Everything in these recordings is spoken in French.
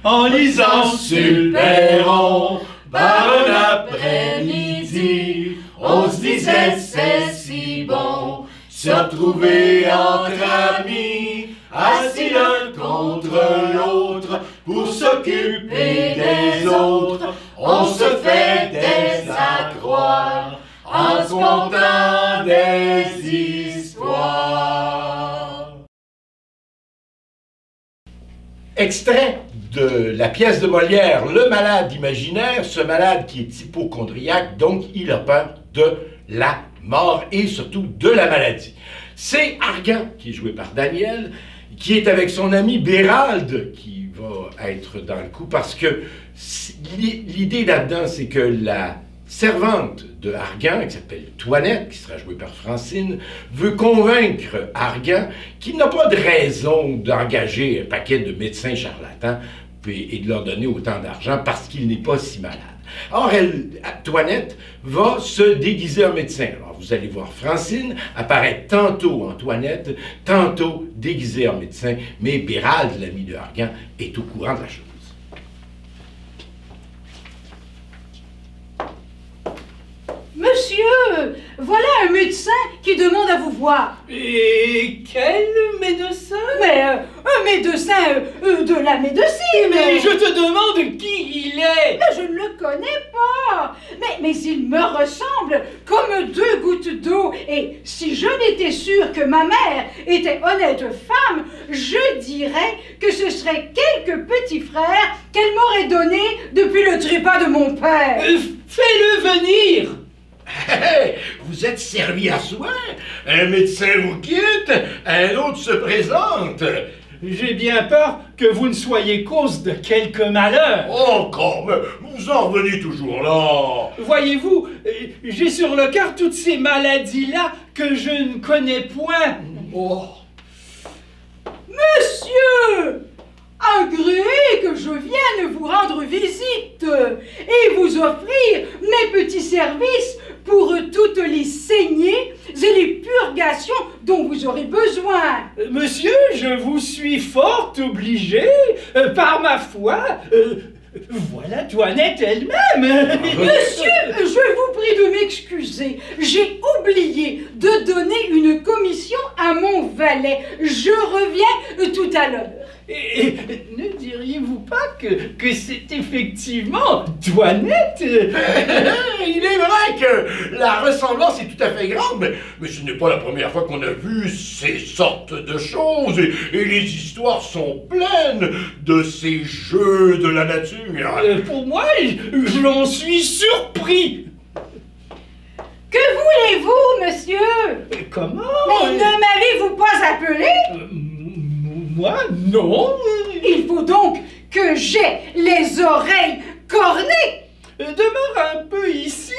en lisant sur le perron. Par un après-midi, on se disait c'est si bon se retrouver entre amis, assis l'un contre l'autre pour s'occuper des autres. On se fait des accroires en se contant des histoires. Extrait de la pièce de Molière, Le malade imaginaire, ce malade qui est hypocondriaque, donc il a peur de la mort et surtout de la maladie. C'est Argan, qui est joué par Daniel, qui est avec son ami Bérald, qui va être dans le coup, parce que l'idée là-dedans, c'est que la servante de Argan, qui s'appelle Toinette, qui sera jouée par Francine, veut convaincre Argan qu'il n'a pas de raison d'engager un paquet de médecins charlatans et de leur donner autant d'argent parce qu'il n'est pas si malade. Or, Toinette va se déguiser en médecin. Alors, vous allez voir Francine apparaître tantôt en Toinette, tantôt déguisée en médecin, mais Bérald, l'ami de Argan, est au courant de la chose. Monsieur, voilà un médecin qui demande à vous voir. Et quel médecin? Mais un médecin de la médecine. Mais je te demande qui il est. Mais je ne le connais pas. Mais il me ressemble comme deux gouttes d'eau. Et si je n'étais sûre que ma mère était honnête femme, je dirais que ce serait quelques petits frères qu'elle m'aurait donnés depuis le trépas de mon père. Fais-le venir. Hey, vous êtes servi à soin. Un médecin vous quitte, un autre se présente. J'ai bien peur que vous ne soyez cause de quelque malheur. Oh, comme vous en revenez toujours là. Voyez-vous, j'ai sur le cœur toutes ces maladies-là que je ne connais point. Oh. Monsieur, agréez que je vienne vous rendre visite et vous offrir mes petits services pour toutes les saignées et les purgations dont vous aurez besoin. Monsieur, je vous suis fort obligé, par ma foi. Voilà Toinette elle-même. Monsieur, je vous prie de m'excuser. J'ai oublié de donner une commission à mon valet. Je reviens tout à l'heure. Et ne diriez-vous pas que c'est effectivement Toinette? Il est vrai que la ressemblance est tout à fait grande, mais ce n'est pas la première fois qu'on a vu ces sortes de choses, et les histoires sont pleines de ces jeux de la nature. Pour moi, j'en suis surpris. Que voulez-vous, monsieur? Comment? Mais ne m'avez-vous pas appelé? Moi, non. Il faut donc que j'aie les oreilles cornées. Demeure un peu ici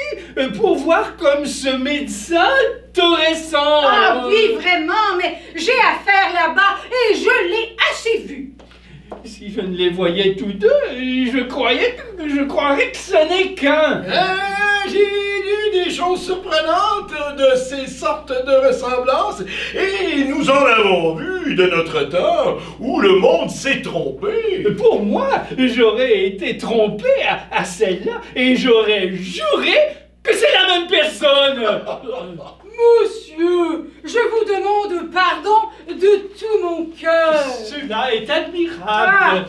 pour voir comme ce médecin t'aurait semblé. Ah oui, vraiment, mais j'ai affaire là-bas et je l'ai assez vu. Si je ne les voyais tous deux, je croirais que ce n'est qu'un. J'ai lu des choses surprenantes de ces sortes de ressemblances, et nous en avons vu de notre temps où le monde s'est trompé. Pour moi, j'aurais été trompé à celle-là et j'aurais juré que c'est la même personne. Monsieur, je vous demande pardon de tout mon cœur. Cela est admirable.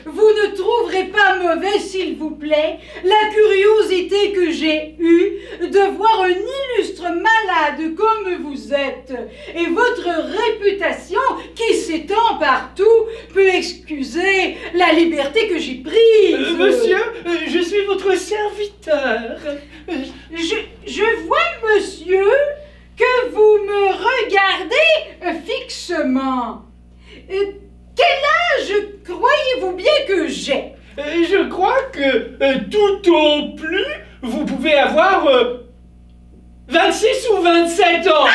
Vous ne trouverez pas mauvais, s'il vous plaît, la curiosité que j'ai eue de voir un illustre malade comme vous êtes. Et votre réputation, qui s'étend partout, peut excuser la liberté que j'ai prise. Monsieur, je suis votre serviteur. Je vois, monsieur, que vous me regardez fixement. Quel âge croyez-vous bien que j'ai? Je crois que tout au plus, vous pouvez avoir 26 ou 27 ans.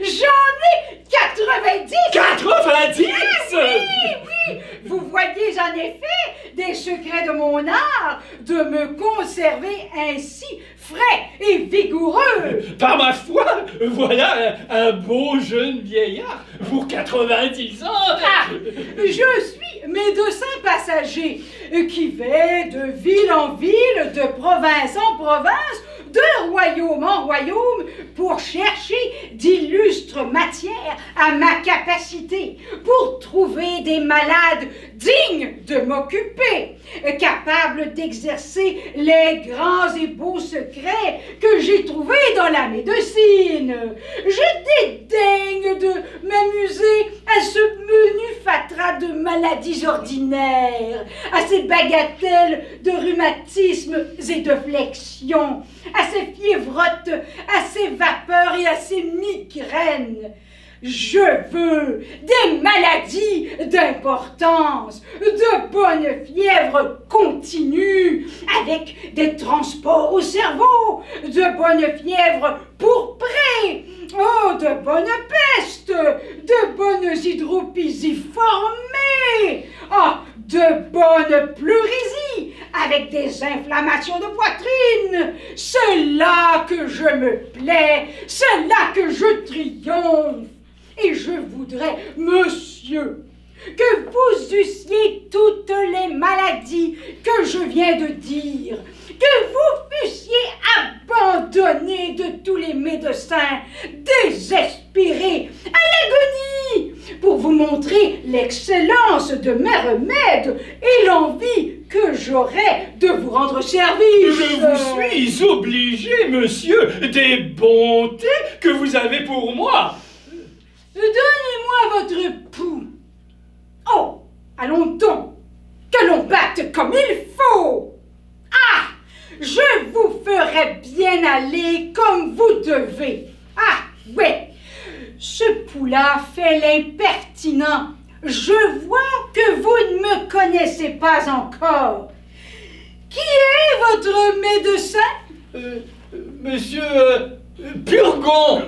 J'en ai 90! 90? Oui! Vous voyez en effet des secrets de mon art de me conserver ainsi frais et vigoureux. Par ma foi, voilà un beau jeune vieillard pour 90 ans. Ah, je suis médecin passager qui vais de ville en ville, de province en province, de royaume en royaume pour chercher d'illustres matières à ma capacité, pour trouver des malades dignes de m'occuper, capables d'exercer les grands et beaux secrets que j'ai trouvés dans la médecine. Je dédaigne de m'amuser à ce menu fatras de maladies ordinaires, à ces bagatelles de rhumatismes et de flexions, à ces fièvrottes, à ces vapeurs et à ces migraines. Je veux des maladies d'importance, de bonnes fièvres continues, avec des transports au cerveau, de bonnes fièvres pourprées, oh, de bonnes pestes, de bonnes hydropisies formées, oh, de bonnes pleurésies, avec des inflammations de poitrine. C'est là que je me plais, c'est là que je triomphe. Et je voudrais, monsieur, que vous eussiez toutes les maladies que je viens de dire, que vous fussiez abandonné de tous les médecins, désespérés, à l'agonie, pour vous montrer l'excellence de mes remèdes et l'envie que j'aurais de vous rendre service. Je vous suis obligé, monsieur, des bontés que vous avez pour moi. Donnez-moi votre pouls. Oh, allons donc, que l'on batte comme il faut. Ah, je vous ferai bien aller comme vous devez. Ah, ouais, ce pouls-là fait l'impertinent. Je vois que vous ne me connaissez pas encore. Qui est votre médecin? Monsieur Purgon.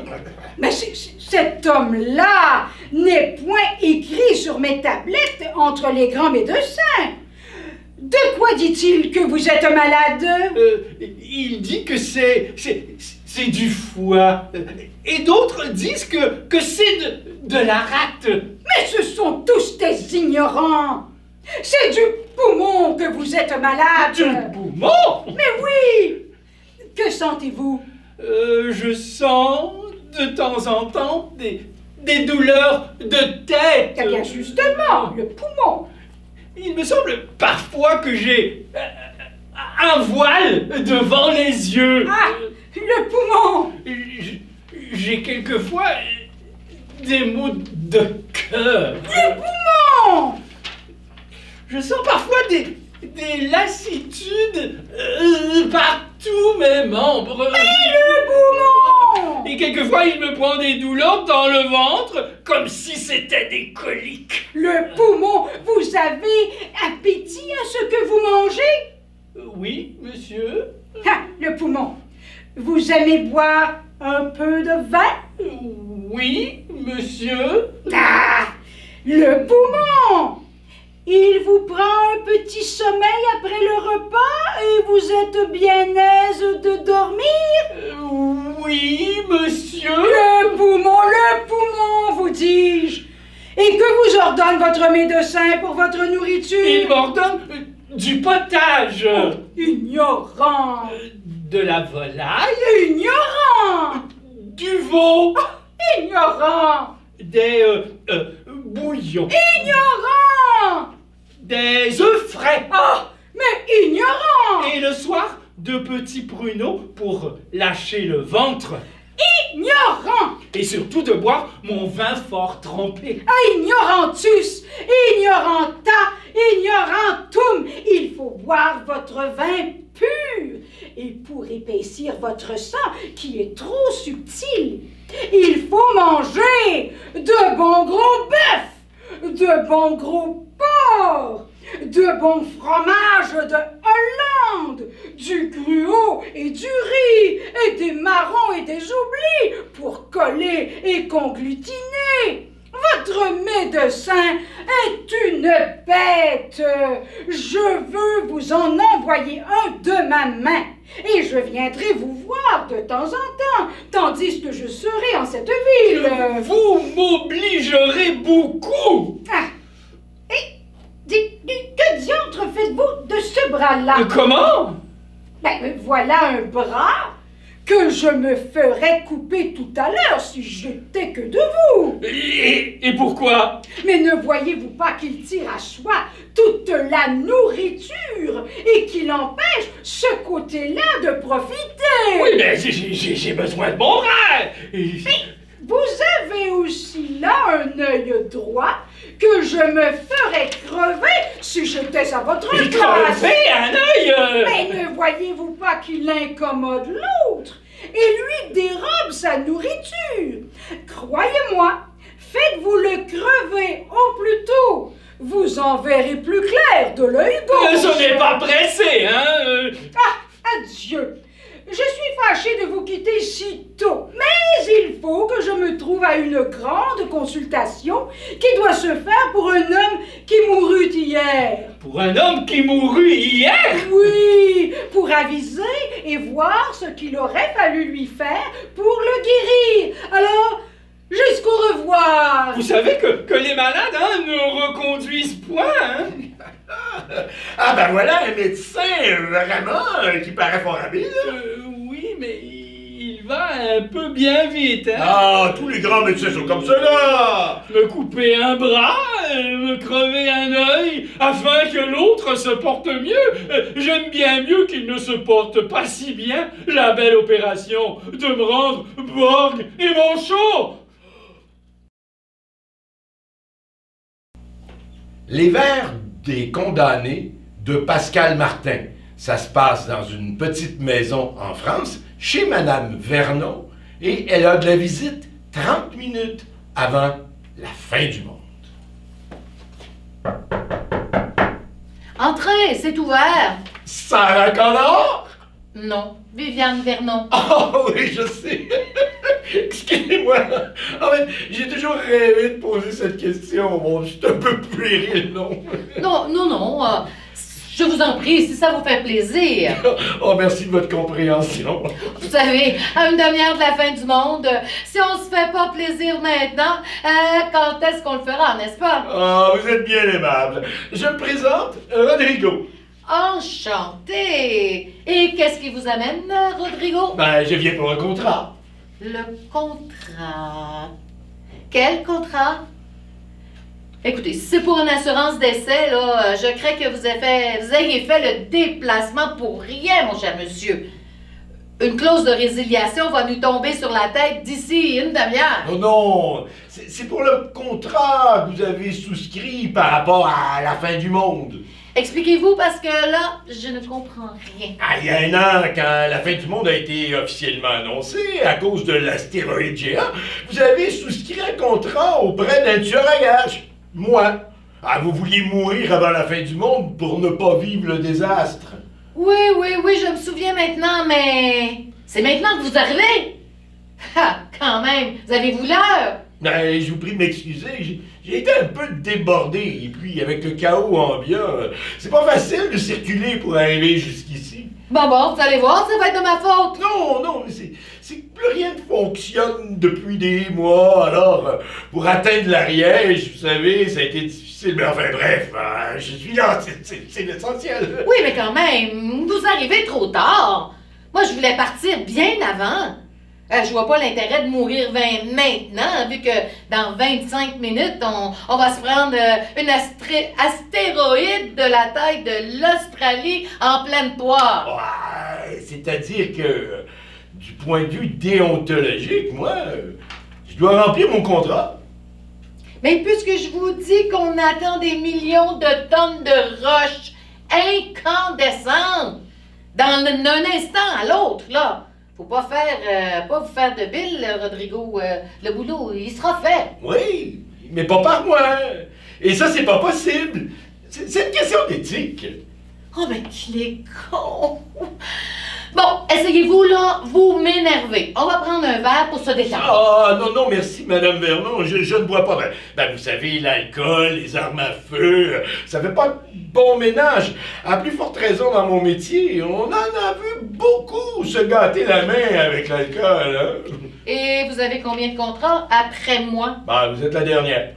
Mais cet homme-là n'est point écrit sur mes tablettes entre les grands médecins. De quoi dit-il que vous êtes malade? Il dit que c'est du foie. Et d'autres disent que c'est de la rate. Mais ce sont tous des ignorants. C'est du poumon que vous êtes malade. Du poumon? Mais oui. Que sentez-vous? Je sens de temps en temps des douleurs de tête. Eh bien justement, le poumon. Il me semble parfois que j'ai un voile devant les yeux. Ah, le poumon. J'ai quelquefois des maux de cœur. Le poumon. Je sens parfois des lassitudes partout mes membres. Mais le poumon. Et quelquefois, il me prend des douleurs dans le ventre, comme si c'était des coliques. Le poumon, vous avez appétit à ce que vous mangez? Oui, monsieur. Ah, le poumon, vous aimez boire un peu de vin? Oui, monsieur. Ah, le poumon, il vous prend un petit sommeil après le repas et vous êtes bien aise de dormir? Oui, monsieur. Le poumon, vous dis-je. Et que vous ordonne votre médecin pour votre nourriture? Il m'ordonne du potage. Oh, ignorant. De la volaille. Ignorant. Du veau. Oh, ignorant. Des bouillons. Ignorant. Des œufs frais. Oh, mais ignorant. Et le soir, de petits pruneaux pour lâcher le ventre. Ignorant. Et surtout de boire mon vin fort trempé. Ignorantus, ignoranta, ignorantum. Il faut boire votre vin pur. Et pour épaissir votre sang, qui est trop subtil, il faut manger de bons gros bœufs, de bons gros porcs, de bons fromages de Hollande, du gruau et du riz, et des marrons et des oublis pour coller et conglutiner. Votre médecin est une bête. Je veux vous en envoyer un de ma main. Et je viendrai vous voir de temps en temps, tandis que je serai en cette ville. Vous m'obligerez beaucoup. Ah. Et que diantre faites-vous de ce bras-là? Comment? Ben, voilà un bras que je me ferais couper tout à l'heure si j'étais que de vous. Et pourquoi? Mais ne voyez-vous pas qu'il tire à soi toute la nourriture et qu'il empêche ce côté-là de profiter? Oui, mais j'ai besoin de mon bras. Mais vous avez aussi là un œil droit que je me ferais crever si j'étais à votre place. Crever un œil? Mais ne voyez-vous pas qu'il incommode l'autre et lui dérobe sa nourriture? Croyez-moi, faites-vous le crever au plus tôt. Vous en verrez plus clair de l'œil gauche. Je n'ai pas pressé, hein? Ah, adieu. Je suis fâchée de vous quitter si tôt, mais il faut que je me trouve à une grande consultation qui doit se faire pour un homme qui mourut hier. Pour un homme qui mourut hier? Oui, pour aviser et voir ce qu'il aurait fallu lui faire pour le guérir. Alors, jusqu'au revoir. Vous savez que les malades, hein, ne reconduisent point, hein? Ah ben voilà un médecin vraiment qui paraît fort habile. Oui, mais il va un peu bien vite, hein? Ah, tous les grands médecins sont comme cela. Me couper un bras, me crever un œil, afin que l'autre se porte mieux. J'aime bien mieux qu'il ne se porte pas si bien. La belle opération de me rendre borgne et manchot. Les vers des condamnés de Pascal Martin. Ça se passe dans une petite maison en France, chez Madame Vernon, et elle a de la visite 30 minutes avant la fin du monde. Entrez, c'est ouvert. Sarah Connor? Non, Viviane Vernon. Oh oui, je sais. Excusez-moi. En fait, j'ai toujours rêvé de poser cette question. Bon, je suis un peu puéril, non? Non, je vous en prie, si ça vous fait plaisir. Oh, merci de votre compréhension. Vous savez, à une demi-heure de la fin du monde, si on se fait pas plaisir maintenant, quand est-ce qu'on le fera, n'est-ce pas? Ah, vous êtes bien aimable. Je me présente, Rodrigo. Enchanté. Et qu'est-ce qui vous amène, Rodrigo? Ben, je viens pour un contrat. Le contrat. Quel contrat? Écoutez, si c'est pour une assurance d'essai, là, je crains que vous ayez fait le déplacement pour rien, mon cher monsieur. Une clause de résiliation va nous tomber sur la tête d'ici une demi-heure. Non, non, c'est pour le contrat que vous avez souscrit par rapport à la fin du monde. Expliquez-vous parce que là, je ne comprends rien. Ah, il y a un an, quand la fin du monde a été officiellement annoncée à cause de l'astéroïde géant, vous avez souscrit un contrat auprès d'un tueur à gages. Moi. Ah, vous vouliez mourir avant la fin du monde pour ne pas vivre le désastre. Oui, je me souviens maintenant, mais c'est maintenant que vous arrivez. Ah, quand même, vous avez-vous l'heure? Ben, je vous prie de m'excuser, j'ai été un peu débordé, et puis avec le chaos ambiant, c'est pas facile de circuler pour arriver jusqu'ici. Bon, vous allez voir, ça va être de ma faute. Non, mais c'est que plus rien ne fonctionne depuis des mois, alors pour atteindre l'Ariège, vous savez, ça a été difficile, mais enfin bref, je suis là, c'est l'essentiel. Oui, mais quand même, vous arrivez trop tard. Moi, je voulais partir bien avant. Je vois pas l'intérêt de mourir maintenant, vu que dans 25 minutes, on va se prendre une astéroïde de la taille de l'Australie en pleine poire. Ouais, c'est-à-dire que, du point de vue déontologique, moi, je dois remplir mon contrat. Mais puisque je vous dis qu'on attend des millions de tonnes de roches incandescentes d'un instant à l'autre, là, faut pas vous faire de bile, Rodrigo. Le boulot, il sera fait. Oui, mais pas par moi. Et ça, c'est pas possible. C'est une question d'éthique. Oh, mais qu'il est con! Bon, essayez-vous, là, vous m'énervez. On va prendre un verre pour se détendre. Ah, non, non, merci, Madame Vernon, je ne bois pas. Vous savez, l'alcool, les armes à feu, ça fait pas bon ménage. À plus forte raison dans mon métier, on en a vu beaucoup se gâter la main avec l'alcool, hein? Et vous avez combien de contrats après moi? Vous êtes la dernière.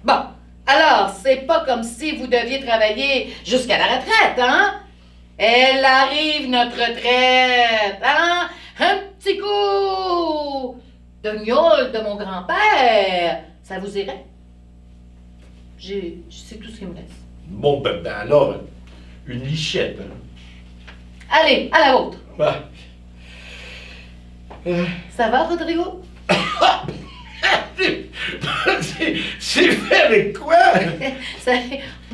Bon, alors, c'est pas comme si vous deviez travailler jusqu'à la retraite, hein? Elle arrive, notre retraite, hein? Un petit coup de gnôle de mon grand-père, ça vous irait? C'est tout ce qui me reste. Bon, alors, une lichette. Hein? Allez, à la vôtre. Bah. Ça va, Rodrigo? C'est fait avec quoi?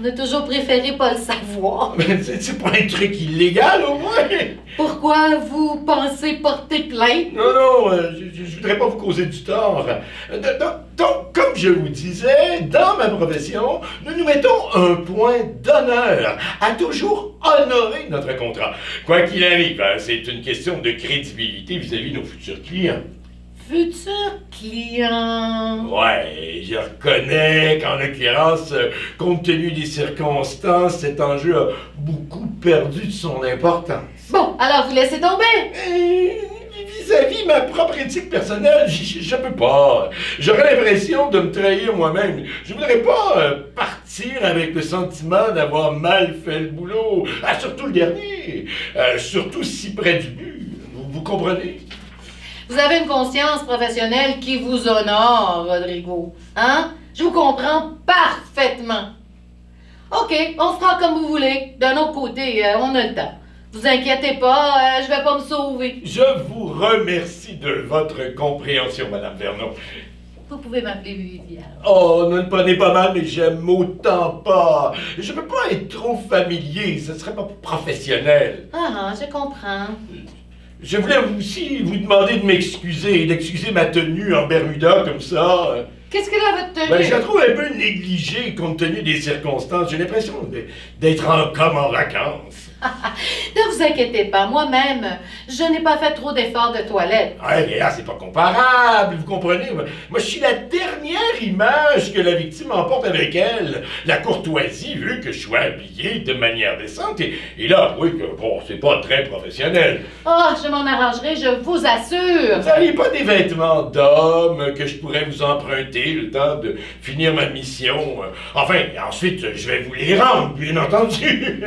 On a toujours préféré pas le savoir. C'est pas un truc illégal, au moins? Pourquoi vous pensez porter plainte? Non, non, je voudrais pas vous causer du tort. Donc, comme je vous disais, dans ma profession, nous nous mettons un point d'honneur à toujours honorer notre contrat. Quoi qu'il arrive, c'est une question de crédibilité vis-à-vis de nos futurs clients. Futur client. Ouais, je reconnais qu'en l'occurrence, compte tenu des circonstances, cet enjeu a beaucoup perdu de son importance. Bon, alors vous laissez tomber. Vis-à-vis ma propre éthique personnelle, je peux pas. J'aurais l'impression de me trahir moi-même. Je voudrais pas partir avec le sentiment d'avoir mal fait le boulot. Surtout le dernier. Surtout si près du but. Vous comprenez? Vous avez une conscience professionnelle qui vous honore, Rodrigo. Hein? Je vous comprends parfaitement. OK, on fera comme vous voulez. D'un autre côté, on a le temps. Vous inquiétez pas, je vais pas me sauver. Je vous remercie de votre compréhension, Madame Vernon. Vous pouvez m'appeler Viviane. Oh, ne prenez pas mal, mais j'aime autant pas. Je peux pas être trop familier, ce serait pas professionnel. Ah, je comprends. Je voulais aussi vous demander de m'excuser, d'excuser ma tenue en Bermuda comme ça. Qu'est-ce qu'elle a votre tenue? Je la trouve un peu négligée compte tenu des circonstances. J'ai l'impression d'être comme en vacances. Ne vous inquiétez pas, moi-même, je n'ai pas fait trop d'efforts de toilette. Ouais, mais là, c'est pas comparable, vous comprenez? Moi, je suis la dernière image que la victime emporte avec elle. La courtoisie veut que je sois habillé de manière décente. Et là, oui, bon, c'est pas très professionnel. Oh, je m'en arrangerai, je vous assure. Vous n'avez pas des vêtements d'homme que je pourrais vous emprunter le temps de finir ma mission? Enfin, ensuite, je vais vous les rendre, bien entendu.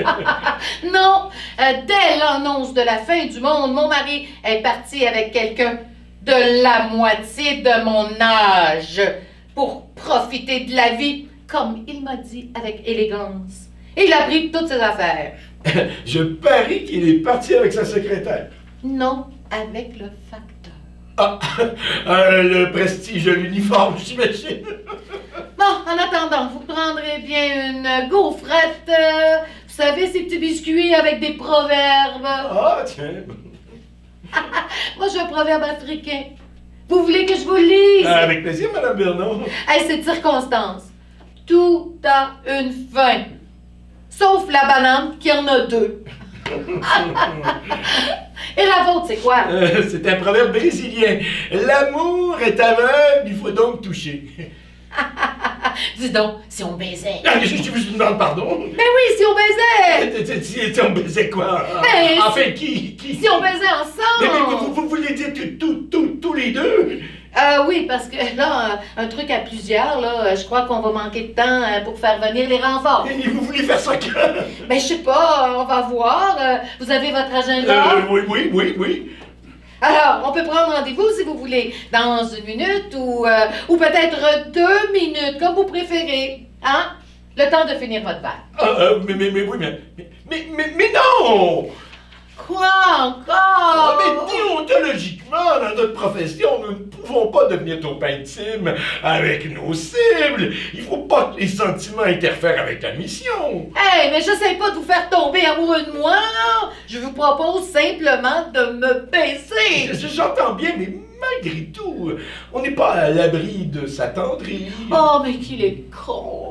Non, dès l'annonce de la fin du monde, mon mari est parti avec quelqu'un de la moitié de mon âge pour profiter de la vie, comme il m'a dit avec élégance. Et il a pris toutes ses affaires. Je parie qu'il est parti avec sa secrétaire. Non, avec le facteur. Ah, le prestige de l'uniforme, j'imagine. Bon, en attendant, vous prendrez bien une gaufrette, vous savez, ces petits biscuits avec des proverbes. Ah, tiens. Moi, j'ai un proverbe africain. Vous voulez que je vous lise? Avec plaisir, Madame Vernon. Hey, cette circonstance. Tout a une fin. Sauf la banane qui en a deux. Et la vôtre, c'est quoi? C'est un proverbe brésilien. L'amour est aveugle, il faut donc toucher. Dis donc, si on baisait. Je vous demande pardon. Ben oui, si on baisait. Si on baisait quoi? Ben, enfin, qui? Si on baisait ensemble. Mais vous voulez dire tous les deux? Oui, parce que là, un truc à plusieurs, là, je crois qu'on va manquer de temps pour faire venir les renforts. Et vous voulez faire ça quand? Ben, je sais pas, on va voir. Vous avez votre agenda? Oui. Alors, on peut prendre rendez-vous si vous voulez, dans 1 minute ou peut-être 2 minutes, comme vous préférez. Hein? Le temps de finir votre verre. Mais non! Quoi encore? Mais déontologiquement, dans notre profession, nous ne pouvons pas devenir trop intimes avec nos cibles. Il faut pas que les sentiments interfèrent avec la mission. Hey, mais j'essaie pas de vous faire tomber amoureux de moi, là. Je vous propose simplement de me baisser. J'entends bien, mais malgré tout, on n'est pas à l'abri de s'attendrir. Oh, mais qu'il est con.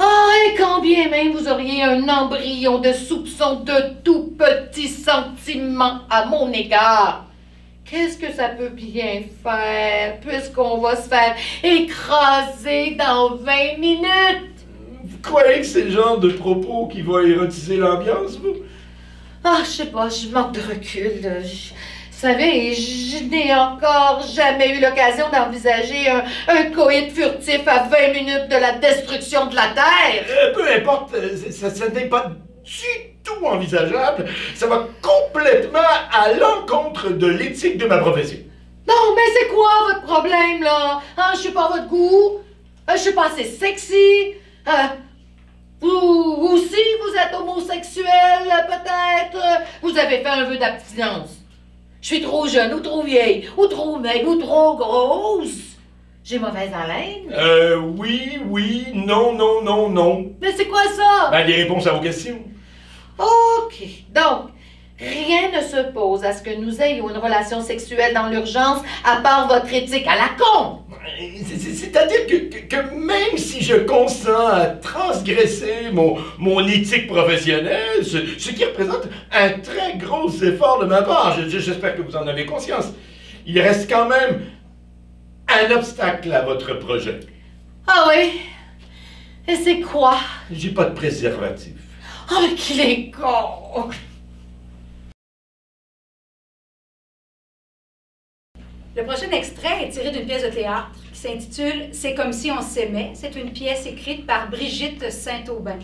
Oh, et quand quand bien même vous auriez un embryon de soupçon de tout petit sentiment à mon égard. Qu'est-ce que ça peut bien faire, puisqu'on va se faire écraser dans 20 minutes? Vous croyez que c'est le genre de propos qui va érotiser l'ambiance, vous? Ah, je sais pas, je manque de recul. Vous savez, je n'ai encore jamais eu l'occasion d'envisager un coït furtif à 20 minutes de la destruction de la Terre. Peu importe, ça n'est pas du tout envisageable. Ça va complètement à l'encontre de l'éthique de ma profession. Non, mais c'est quoi votre problème, là? Hein, je suis pas à votre goût? Je suis pas assez sexy? Vous aussi, vous êtes homosexuel, peut-être? Vous avez fait un vœu d'abstinence. Je suis trop jeune, ou trop vieille, ou trop maigre, ou trop grosse. J'ai mauvaise haleine? Oui, non. Mais c'est quoi ça? Ben, les réponses à vos questions. OK. Donc, rien ne se pose à ce que nous ayons une relation sexuelle dans l'urgence, à part votre éthique à la con. C'est-à-dire que même si je consens à transgresser mon éthique professionnelle, ce qui représente un très gros effort de ma part, j'espère que vous en avez conscience, il reste quand même un obstacle à votre projet. Ah oui? Et c'est quoi? J'ai pas de préservatif. Oh, qu'il est con! Le prochain extrait est tiré d'une pièce de théâtre qui s'intitule « C'est comme si on s'aimait ». C'est une pièce écrite par Brigitte Saint-Aubin.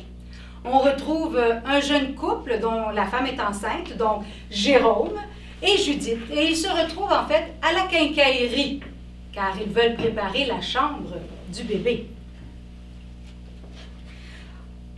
On retrouve un jeune couple dont la femme est enceinte, donc Jérôme et Judith. Et ils se retrouvent en fait à la quincaillerie, car ils veulent préparer la chambre du bébé.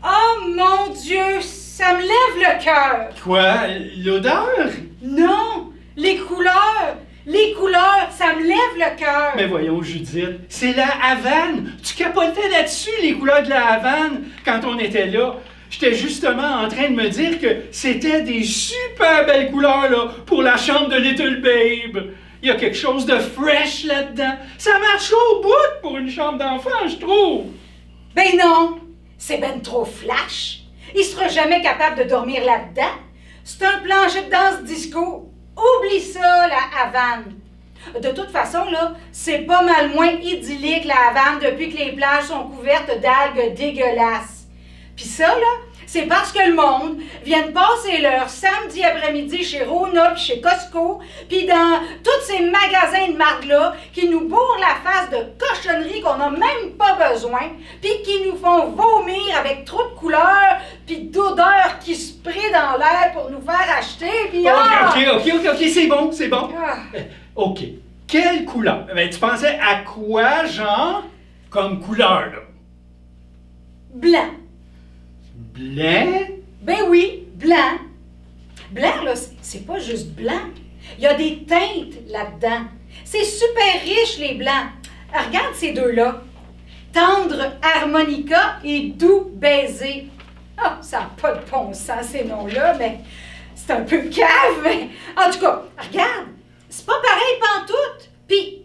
Oh mon Dieu, ça me lève le cœur! Quoi? L'odeur? Non, les couleurs! Les couleurs, ça me lève le cœur! Mais voyons, Judith, c'est la Havane! Tu capotais là-dessus, les couleurs de la Havane, quand on était là. J'étais justement en train de me dire que c'était des super belles couleurs, là, pour la chambre de Little Babe. Il y a quelque chose de fresh là-dedans. Ça marche au bout pour une chambre d'enfant, je trouve. Ben non, c'est ben trop flash. Il sera jamais capable de dormir là-dedans. C'est un plancher de danse disco. Oublie ça, la Havane. De toute façon, là, c'est pas mal moins idyllique, la Havane, depuis que les plages sont couvertes d'algues dégueulasses. Puis ça, là, c'est parce que le monde vient de passer leur samedi après-midi chez Rona puis chez Costco, puis dans tous ces magasins de marde-là qui nous bourrent la face de cochonneries qu'on n'a même pas besoin, puis qui nous font vomir avec trop de couleurs, puis d'odeurs qui se prient dans l'air pour nous faire acheter, puis Ok, c'est bon. Ah. Ok, quelle couleur? Ben, tu pensais à quoi, genre, comme couleur, là? Blanc. Blanc? Ben oui, blanc. Blanc, là, c'est pas juste blanc. Il y a des teintes là-dedans. C'est super riche, les blancs. Regarde ces deux-là. Tendre harmonica et doux baiser. Ah, ça n'a pas de bon sens, ces noms-là, mais c'est un peu cave. Mais... En tout cas, regarde, c'est pas pareil pantoute. Puis,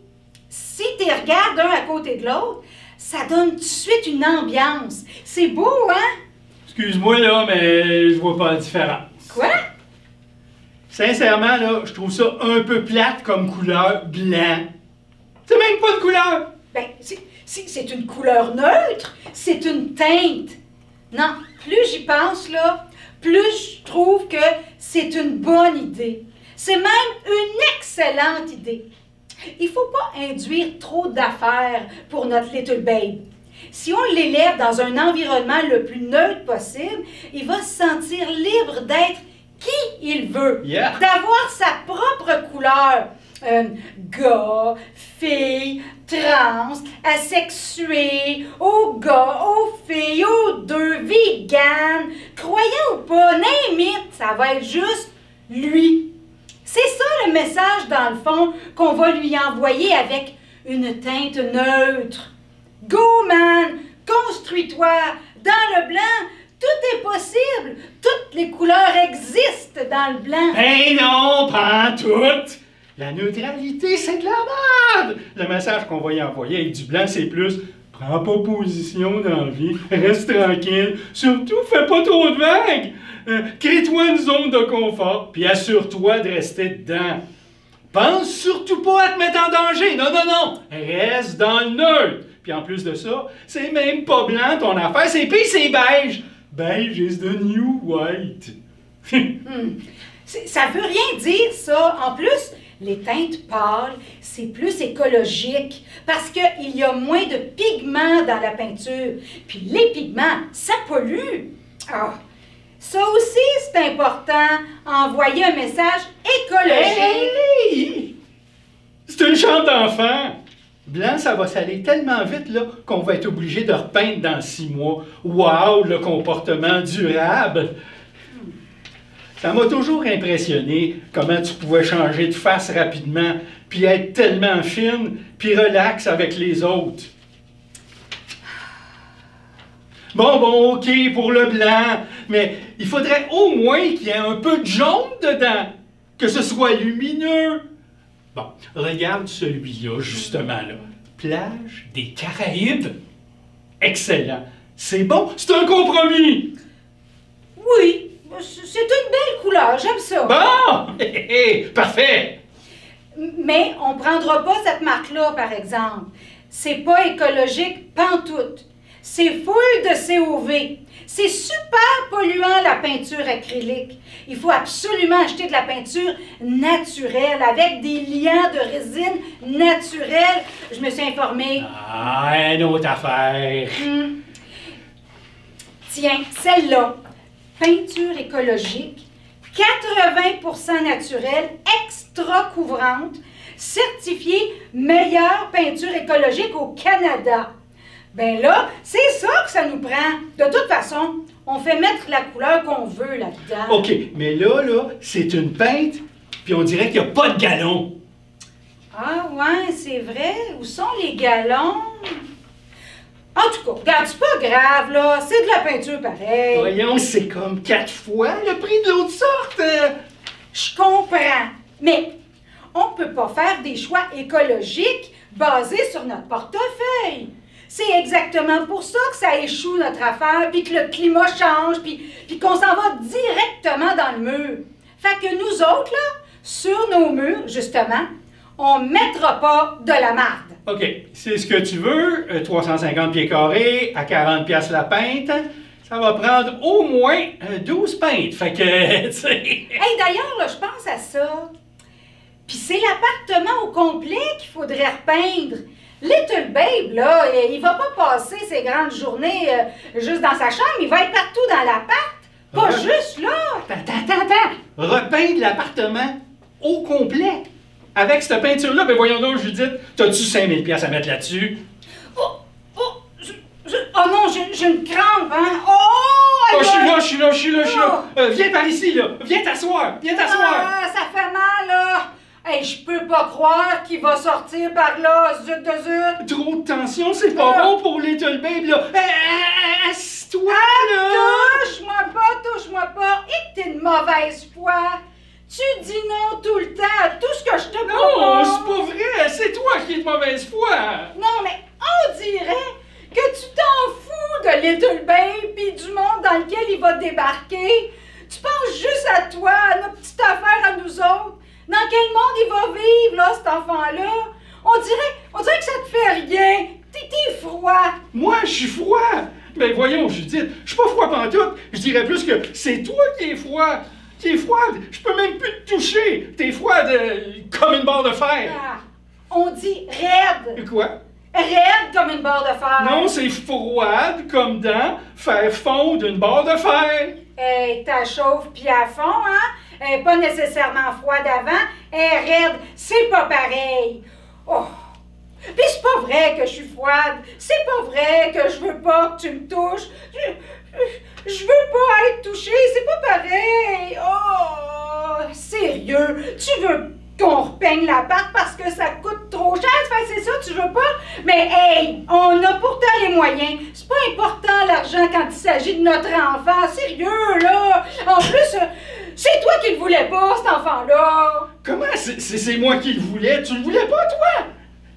si tu regardes un à côté de l'autre, ça donne tout de suite une ambiance. C'est beau, hein? Excuse-moi, là, mais je vois pas la différence. Quoi? Sincèrement, là, je trouve ça un peu plate comme couleur blanc. C'est même pas de couleur! Ben, c'est une couleur neutre, c'est une teinte. Non, plus j'y pense, là, plus je trouve que c'est une bonne idée. C'est même une excellente idée. Il faut pas induire trop d'affaires pour notre Little Babe. Si on l'élève dans un environnement le plus neutre possible, il va se sentir libre d'être qui il veut, d'avoir sa propre couleur. Gars, fille, trans, asexué, aux gars, aux filles, aux deux, vegan, croyant ou pas, name it, ça va être juste lui. C'est ça le message, dans le fond, qu'on va lui envoyer avec une teinte neutre. Go, man! Construis-toi! Dans le blanc, tout est possible! Toutes les couleurs existent dans le blanc! Ben non, pas toutes! La neutralité, c'est de la merde! Le message qu'on va y envoyer avec du blanc, c'est plus « Prends pas position dans la vie. Reste tranquille. Surtout, fais pas trop de vagues. Crée-toi une zone de confort, puis assure-toi de rester dedans. Pense surtout pas à te mettre en danger. Non, non, non. Reste dans le neutre. Puis en plus de ça, c'est même pas blanc ton affaire, c'est pire, c'est beige. Beige is the new white. Ça veut rien dire, ça. En plus, les teintes pâles, c'est plus écologique parce qu'il y a moins de pigments dans la peinture. Puis les pigments, ça pollue. Ah, ça aussi, c'est important. Envoyer un message écologique. Hey! C'est une chambre d'enfant. Blanc, ça va s'aller tellement vite là qu'on va être obligé de repeindre dans 6 mois. Wow, le comportement durable! Ça m'a toujours impressionné comment tu pouvais changer de face rapidement, puis être tellement fine, puis relax avec les autres. Bon, ok pour le blanc, mais il faudrait au moins qu'il y ait un peu de jaune dedans, que ce soit lumineux. Bon, regarde celui-là, justement, là. Plage des Caraïbes. Excellent. C'est bon, c'est un compromis. Oui, c'est une belle couleur, j'aime ça. Bon, parfait. Mais on prendra pas cette marque-là, par exemple. C'est pas écologique pantoute. C'est full de COV. C'est super polluant, la peinture acrylique. Il faut absolument acheter de la peinture naturelle, avec des liants de résine naturelle. Je me suis informée. Ah, une autre affaire. Tiens, celle-là. Peinture écologique, 80% naturelle, extra couvrante, certifiée meilleure peinture écologique au Canada. Ben là, c'est ça que ça nous prend. De toute façon, on fait mettre la couleur qu'on veut là-dedans. OK, mais là, c'est une peinte, puis on dirait qu'il n'y a pas de galon. Ah ouais, c'est vrai. Où sont les galons? En tout cas, regarde, c'est pas grave, là. C'est de la peinture pareil. Voyons, c'est comme 4 fois le prix de l'autre sorte. Je comprends. Mais on peut pas faire des choix écologiques basés sur notre portefeuille. C'est exactement pour ça que ça échoue notre affaire, puis que le climat change, puis qu'on s'en va directement dans le mur. Fait que nous autres, là, sur nos murs, justement, on mettra pas de la marde. OK, c'est ce que tu veux, 350 pieds carrés, à 40 piastres la peinte, ça va prendre au moins 12 peintes. Fait que, tu sais... Hey, d'ailleurs, là, je pense à ça. Puis c'est l'appartement au complet qu'il faudrait repeindre. Little Babe, là, il va pas passer ses grandes journées juste dans sa chambre, il va être partout dans l'appart, pas juste là. Attends. Repeindre l'appartement au complet. Avec cette peinture-là, ben voyons donc, Judith, t'as-tu 5000 piastres à mettre là-dessus? Oh non, j'ai une crampe, hein? Oh, je suis là. Viens par ici, là. Viens t'asseoir. Ah, ça fait mal, là. Hey, je peux pas croire qu'il va sortir par là, zut de zut. Trop de tension, c'est pas bon pour Little Babe, là. Assis-toi, là. Touche-moi pas. Et que t'es de mauvaise foi. Tu dis non tout le temps à tout ce que je te propose. Non, c'est pas vrai. C'est toi qui es de mauvaise foi. Non, mais on dirait que tu t'en fous de Little Babe pis du monde dans lequel il va débarquer. Tu penses juste à toi, à notre petite affaire à nous autres. Dans quel monde il va vivre, là, cet enfant-là? On dirait que ça te fait rien. T'es froid. Moi, je suis froid. Ben voyons, Judith, je suis pas froid pantoute. Je dirais plus que c'est toi qui es froid. T'es froide, je peux même plus te toucher. T'es froide comme une barre de fer. Ah, on dit raide. Quoi? Raide comme une barre de fer. Non, c'est froide comme dans faire fondre une barre de fer. Hey, t'as chauffe puis à fond, hein? Elle est pas nécessairement froide avant. Elle est raide. C'est pas pareil. Oh! Puis c'est pas vrai que je suis froide. C'est pas vrai que je veux pas que tu me touches. Je veux pas être touchée. C'est pas pareil. Oh! Sérieux? Tu veux qu'on repeigne l'appart parce que ça coûte trop cher? Enfin, c'est ça, tu veux pas? Mais hey, on a pourtant les moyens. C'est pas important l'argent quand il s'agit de notre enfant. Sérieux, là! En plus, c'est toi qui le voulais pas, cet enfant-là! Comment? C'est moi qui le voulais? Tu le voulais pas, toi?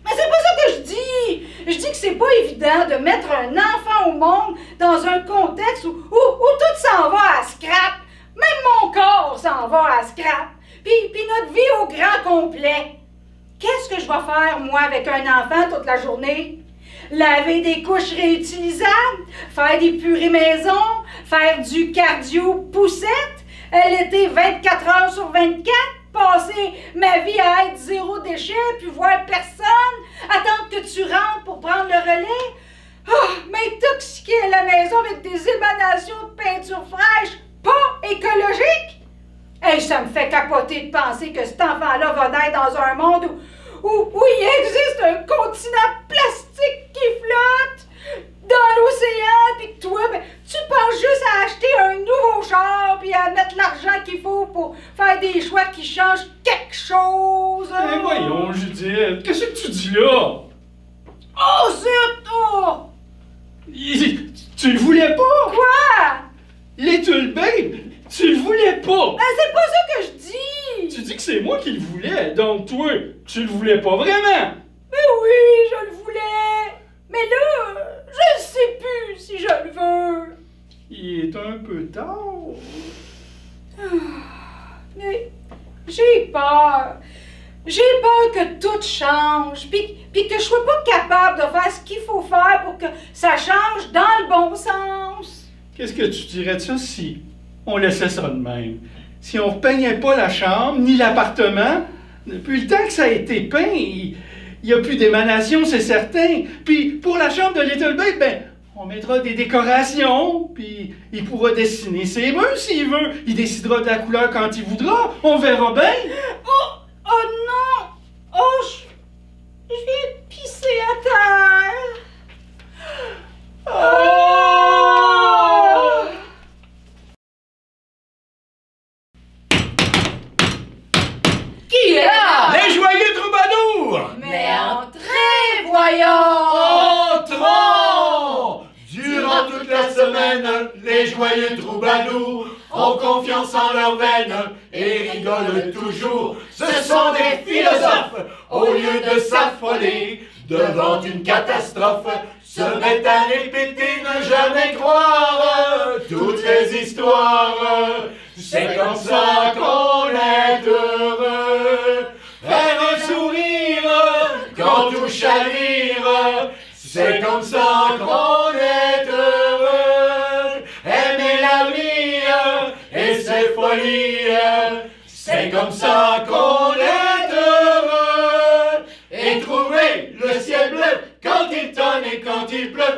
Mais c'est pas ça que je dis! Je dis que c'est pas évident de mettre un enfant au monde dans un contexte où tout s'en va à scrap. Même mon corps s'en va à scrap. Puis notre vie au grand complet. Qu'est-ce que je vais faire, moi, avec un enfant toute la journée? Laver des couches réutilisables, faire des purées maison, faire du cardio poussette, l'été 24 heures sur 24, passer ma vie à être zéro déchet, puis voir personne, attendre que tu rentres pour prendre le relais. M'intoxiquer à la maison avec des émanations de peinture fraîche, pas écologique. Hey, ça me fait capoter de penser que cet enfant-là va naître dans un monde où il existe un continent plastique qui flotte dans l'océan, puis que toi, ben, tu penses juste à acheter un nouveau char, puis à mettre l'argent qu'il faut pour faire des choix qui changent quelque chose. Mais voyons, Judith, qu'est-ce que tu dis là? Oh, zut! Oh! Tu le voulais pas? Quoi? Little Babe, tu le voulais pas! Ben, c'est pas ça que je dis! Tu dis que c'est moi qui le voulais, donc toi, tu le voulais pas vraiment! Mais oui, je le voulais! Mais là, je ne sais plus si je le veux! Il est un peu tard. Mais j'ai peur! J'ai peur que tout change, puis que je sois pas capable de faire ce qu'il faut faire pour que ça change dans le bon sens! Qu'est-ce que tu dirais de ça si on laissait ça de même? Si on ne repeignait pas la chambre, ni l'appartement, depuis le temps que ça a été peint, il n'y a plus d'émanation, c'est certain. Puis pour la chambre de Little Babe, ben, on mettra des décorations, puis il pourra dessiner ses murs s'il veut. Il décidera de la couleur quand il voudra, on verra bien. Oh non! Oh, je vais pisser à terre! Oh! Qui est là? Les joyeux troubadours! Mais entrez, voyons! Entrons! Durant toute la semaine, les joyeux troubadours ont confiance en leurs veines et rigolent toujours. Ce sont des philosophes, au lieu de s'affoler devant une catastrophe, se mettent à répéter, ne jamais croire toutes les histoires. C'est comme ça qu'on est heureux. Faire un sourire quand tout chavire, c'est comme ça qu'on est heureux. Aimer la vie et ses folies, c'est comme ça qu'on est heureux. Et trouver le ciel bleu quand il tonne et quand il pleut,